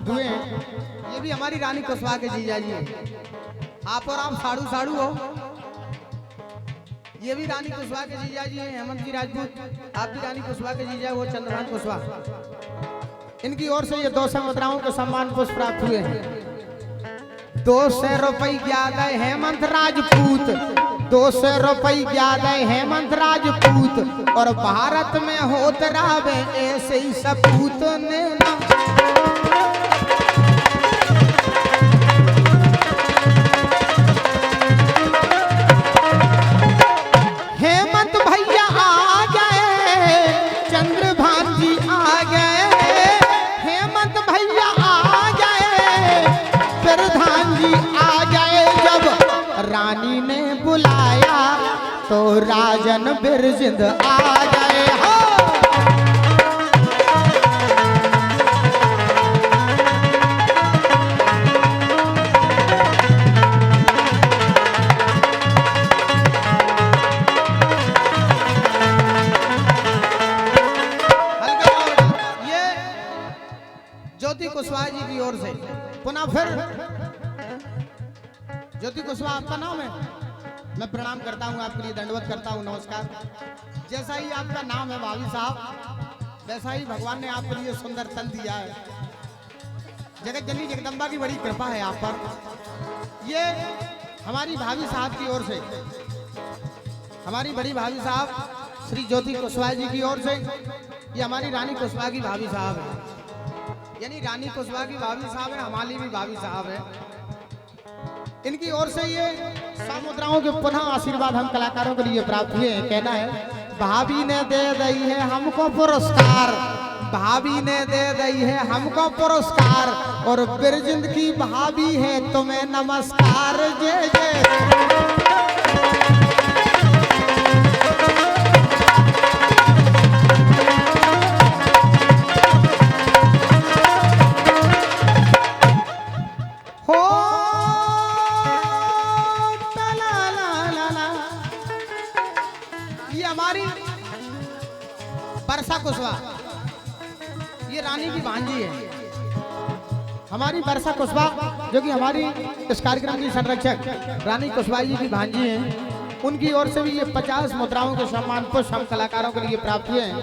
प्राप्त हुए हैं। ये भी हमारी रानी कुशवाहा के जीजा जी हैं। आप और आप साड़ू साड़ू हो। ये भी रानी कुशवाहा के जीजा जी हैं, हेमंत जी राजपूत। आप भी रानी कुशवाहा के जीजा हो, चंद्रभान कुशवाहा। इनकी ओर से ये 200 मुद्राओं के सम्मान पुष्प प्राप्त हुए हैं। 200 रुपया गए हेमंत राजपूत, 200 रुपया गए हेमंत राजपूत। और भारत में होत रावे ऐसे ही सपूत ने ना। हेमंत भैया आ गए, चंद्रभान जी आ गए। हेमंत भैया आ गए, प्रधान जी आ गए। जब रानी ने बुलाया तो राजन बिरजिंद आ गए। हो ज्योति कुशवाहा जी की ओर से पुनः फिर ज्योति कुशवाहा आपका नाम है। मैं प्रणाम करता हूं, आपके लिए दंडवत करता हूं, नमस्कार। जैसा ही आपका नाम है भाभी साहब, वैसा ही भगवान ने आपके लिए सुंदर तन दिया है। जगत जननी जगदम्बा की बड़ी कृपा है आप पर। ये हमारी भाभी साहब की ओर से, हमारी बड़ी भाभी साहब श्री ज्योति कुशवाहा जी की ओर से, ये हमारी रानी कुशवाहा की भाभी साहब है। यानी रानी कुशवाहा की भाभी साहब है, हमारी भी भाभी साहब है। इनकी ओर से ये 100 मुद्राओं के पुनः आशीर्वाद हम कलाकारों के लिए प्राप्त हुए हैं। कहना है भाभी ने दे दी है हमको पुरस्कार, भाभी ने दे दी है हमको पुरस्कार। और बिरजिंद की भाभी है तुम्हें नमस्कार। जय जय। वर्षा कुशवाहा, ये रानी की भांजी है हमारी वर्षा कुशवाहा, जो कि हमारी इस कार्यक्रम की संरक्षक रानी कुशवाहा जी की भांजी हैं। उनकी ओर से भी ये 50 मुद्राओं के सम्मान पुष्प हम कलाकारों के लिए प्राप्त हुए हैं।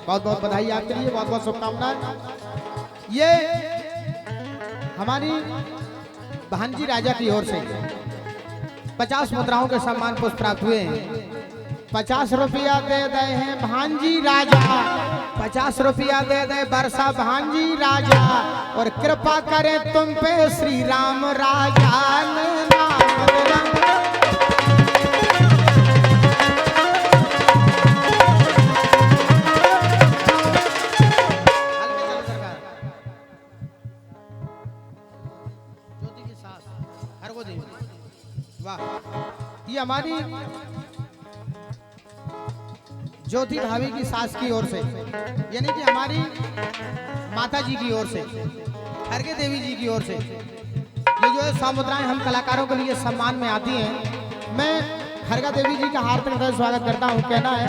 बहुत बहुत बधाई आपके लिए, बहुत बहुत शुभकामनाएं। ये हमारी भांजी राजा की ओर से 50 मुद्राओं के सम्मान पुष्प प्राप्त हुए हैं। 50 रुपया दे दे हैं भांजी राजा, 50 रुपया दे दे वर्षा भांजी राजा। और कृपा करें तुम पे श्री राम राजा ने ज्योति की सास हर को देवी। वाह, ये हमारी ज्योति भाभी की सास की ओर से, यानी कि हमारी माता जी की ओर से, खरगे देवी जी की ओर से ये जो है 100 मुद्राएं हम कलाकारों के लिए सम्मान में आती हैं। मैं खरगा देवी जी का हार्दिक स्वागत करता हूं। कहना है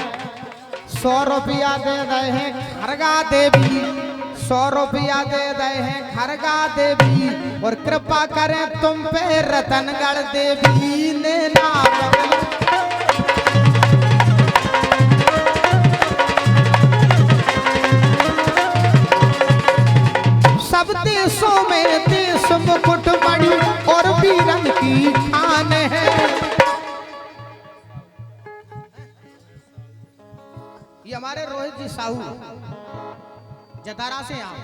100 रुपया दे गए हैं खरगा देवी, 100 रुपया दे गए हैं खरगा देवी। और कृपा करें तुम पे रतनगढ़ देवी ने नाम। सब देशों में देश मुकुट मणि और वीरन की खान है। ये हमारे रोहित जी साहू जतारा से, आप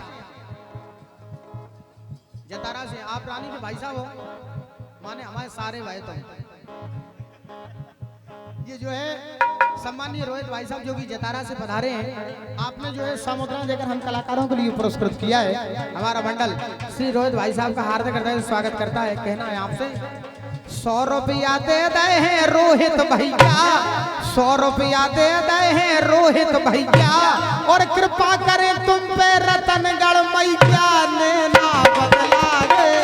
जतारा से, आप रानी के भाई साहब हो, माने हमारे सारे भाई। तो ये जो है सम्मानीय रोहित भाई साहब जो कि जतारा से पधारे हैं, आपने जो है 100 मुद्राएं देकर हम कलाकारों के लिए पुरस्कृत किया है। हमारा मंडल श्री रोहित भाई साहब का हार्दिक हृदय से स्वागत करता है। कहना है आपसे 100 रुपया दे दे हैं रोहित भैया, 100 रुपया दे दे हैं रोहित भैया। और कृपा करें तुम पे रतनगढ़ मैया ने ना बदला रे।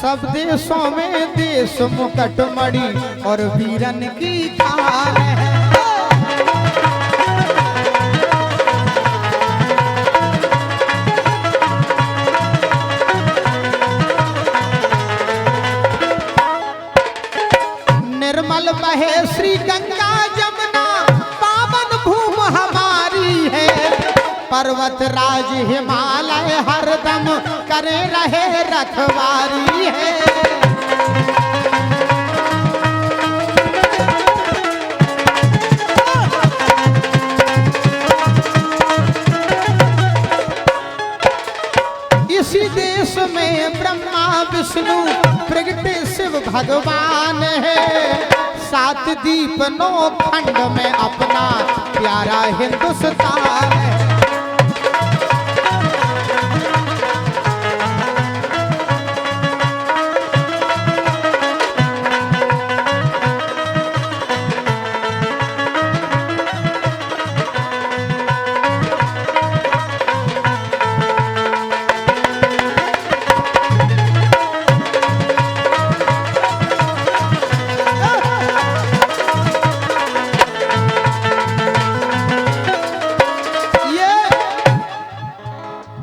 सब देशों में देश मुकट मणि और वीरन की खान है। निर्मल बहे श्री गंगा जमुना पावन भूम हमारी है। पर्वत राज हिमालय हरदम करे रहे रखवारी है। इसी देश में ब्रह्मा विष्णु प्रगटे शिव भगवान है। 7 दीप 9 खंड में अपना प्यारा हिंदुस्तान है।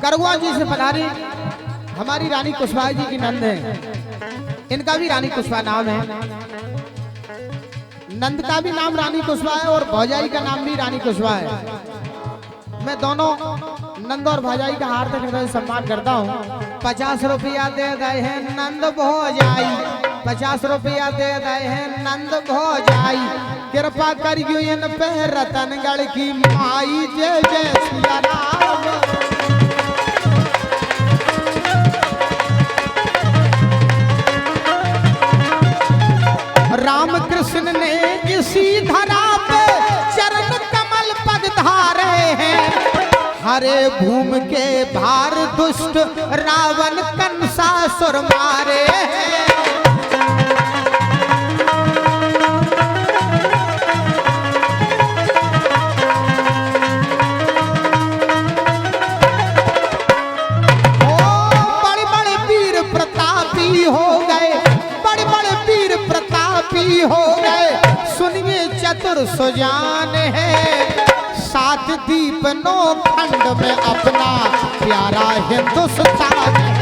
गरुआ जी से पधारी हमारी रानी कुशवाहा जी की नंद है। इनका भी रानी कुशवाहा नाम है। नंद का भी नाम रानी कुशवाहा है और भौजाई का नाम भी रानी कुशवाहा है। मैं दोनों नंद और भौजाई का हार्दिक हृदय से सम्मान करता हूँ। 50 रुपया दे दे है नंद भौजाई, 50 रुपया दे दे है नंद भौजाई। कृपा करियो इन पे रतनगढ़ की माई, जय जय सिया राम। राम कृष्ण ने इसी धरा पे चरण कमल पग धारे हैं। हरे भूमि के भार दुष्ट रावण कंसासुर मारे हैं। बड़े बड़े वीर प्रतापी हो गए, बड़े बड़े वीर प्रतापी हो गए। सुनिए चतुर सुजान है। 7 दीप 9 खंड में अपना प्यारा हिंदुस्तान है।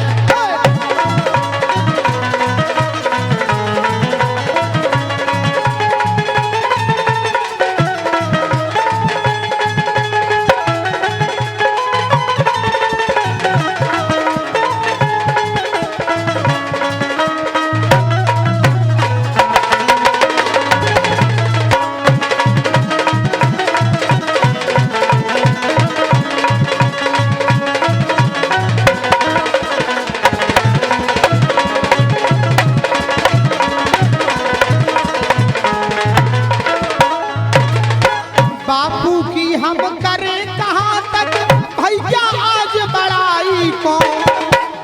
बापू की हम करें कहाँ तक भैया आज बड़ाई को।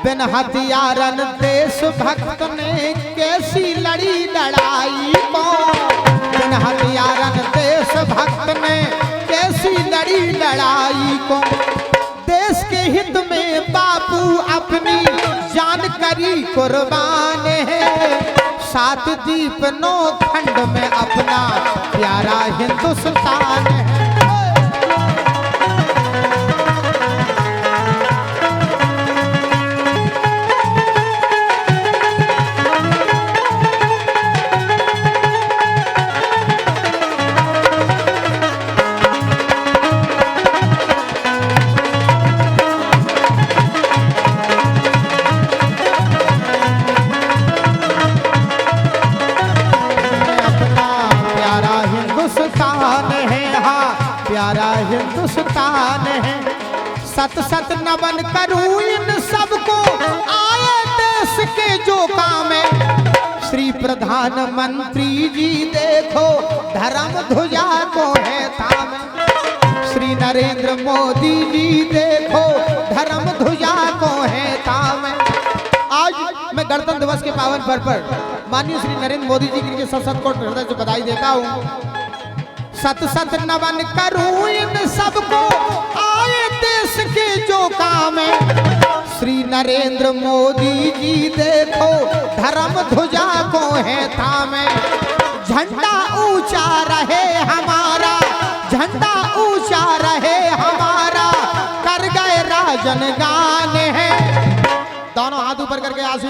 बिन हथियारन देश भक्त ने कैसी लड़ी लड़ाई को। बिन हथियारन देश भक्त ने कैसी लड़ी लड़ाई को। देश के हित में बापू अपनी जान करी कुर्बान है। 7 दीप 9 खंड में अपना प्यारा हिंदुस्तान है। प्यारा हिंदुस्तान है। सत सत नमन करूं इन सबको आए देश के जो काम है। श्री प्रधानमंत्री जी देखो धर्म ध्वजा को है थामे। श्री नरेंद्र मोदी जी देखो धर्म ध्वजा को है थामे। आज मैं गणतंत्र दिवस के पावन पर्व पर माननीय श्री नरेंद्र मोदी जी के सत सत कोटि हृदय से बधाई देता हूँ। सत सत नमन करूं इन सबको आए देश देश के जो काम है श्री नरेंद्र मोदी जी देखो धर्म ध्वजा को है थामे। झंडा ऊंचा रहे हमारा, झंडा ऊंचा रहे हमारा, कर गए राजन गान है। दोनों हाथ ऊपर करके आशीर्वाद